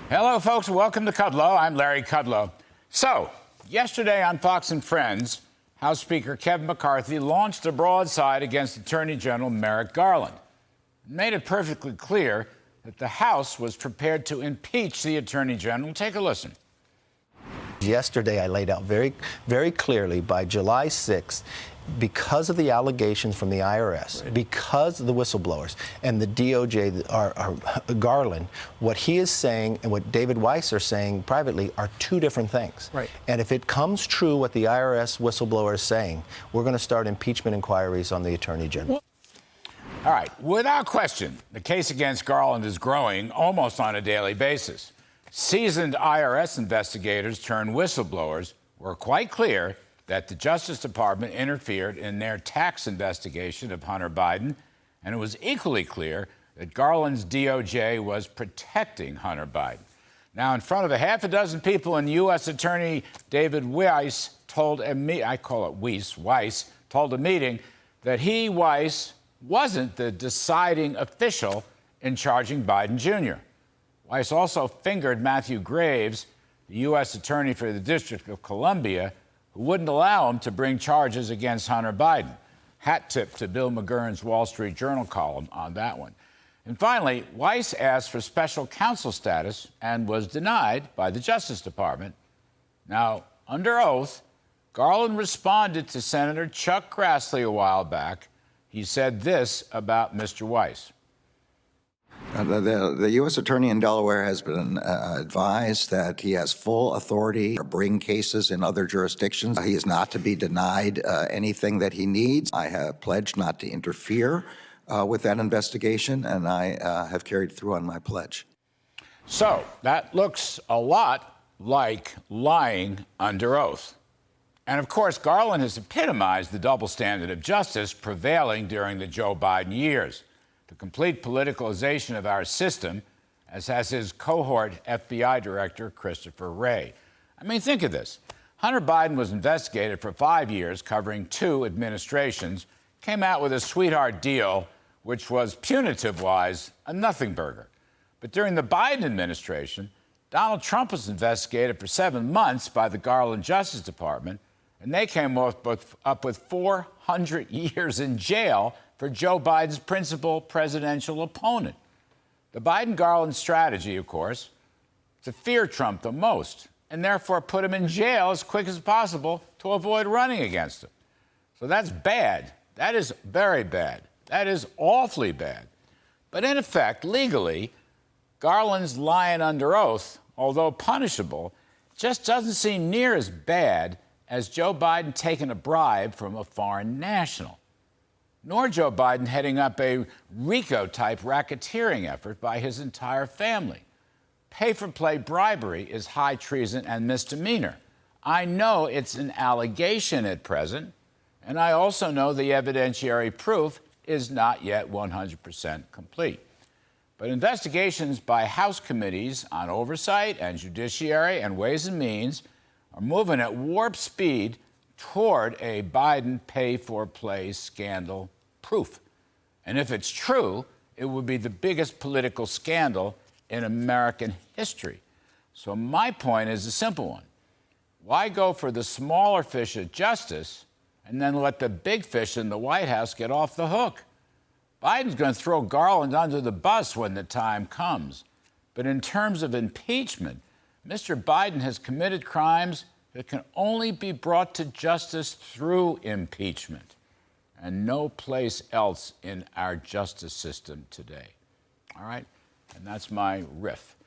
Hello, folks. Welcome to Kudlow. I'm Larry Kudlow. So, yesterday on Fox and Friends, House Speaker Kevin McCarthy launched a broadside against Attorney General Merrick Garland. It made it perfectly clear that the House was prepared to impeach the Attorney General. Take a listen. Yesterday, I laid out very, very clearly by July 6th, because of the allegations from the IRS, because of the whistleblowers and the DOJ, Garland, what he is saying and what David Weiss are saying privately are two different things. Right. And if it comes true what the IRS whistleblower is saying, we're going to start impeachment inquiries on the Attorney General. All right. Without question, the case against Garland is growing almost on a daily basis. Seasoned IRS investigators turned whistleblowers were quite clear that the Justice Department interfered in their tax investigation of Hunter Biden, and it was equally clear that Garland's DOJ was protecting Hunter Biden. Now, in front of a half a dozen people, and U.S. Attorney David Weiss told a Weiss told a meeting that he, Weiss, wasn't the deciding official in charging Biden Jr. Weiss also fingered Matthew Graves, the U.S. Attorney for the District of Columbia, who wouldn't allow him to bring charges against Hunter Biden. Hat tip to Bill McGurn's Wall Street Journal column on that one. And finally, Weiss asked for special counsel status and was denied by the Justice Department. Now, under oath, Garland responded to Senator Chuck Grassley a while back. He said this about Mr. Weiss. The U.S. Attorney in Delaware has been advised that he has full authority to bring cases in other jurisdictions. He is not to be denied anything that he needs. I have pledged not to interfere with that investigation, and I have carried through on my pledge. So that looks a lot like lying under oath. And of course, Garland has epitomized the double standard of justice prevailing during the Joe Biden years. The complete politicalization of our system, as has his cohort FBI director, Christopher Wray. I mean, think of this. Hunter Biden was investigated for 5 years, covering 2 administrations, came out with a sweetheart deal, which was punitive-wise a nothing burger. But during the Biden administration, Donald Trump was investigated for 7 months by the Garland Justice Department, and they came up with 400 years in jail for Joe Biden's principal presidential opponent. The Biden-Garland strategy, of course, to fear Trump the most and therefore put him in jail as quick as possible to avoid running against him. So that's bad. That is very bad. That is awfully bad. But in effect, legally, Garland's lying under oath, although punishable, just doesn't seem near as bad as Joe Biden taking a bribe from a foreign national, nor Joe Biden heading up a RICO-type racketeering effort by his entire family. Pay-for-play bribery is high treason and misdemeanor. I know it's an allegation at present, and I also know the evidentiary proof is not yet 100% complete. But investigations by House committees on oversight and judiciary and ways and means are moving at warp speed toward a Biden pay-for-play scandal proof. And if it's true, it would be the biggest political scandal in American history. So my point is a simple one. Why go for the smaller fish at justice and then let the big fish in the White House get off the hook? Biden's going to throw Garland under the bus when the time comes. But in terms of impeachment, Mr. Biden has committed crimes that can only be brought to justice through impeachment, and no place else in our justice system today. All right? And that's my riff.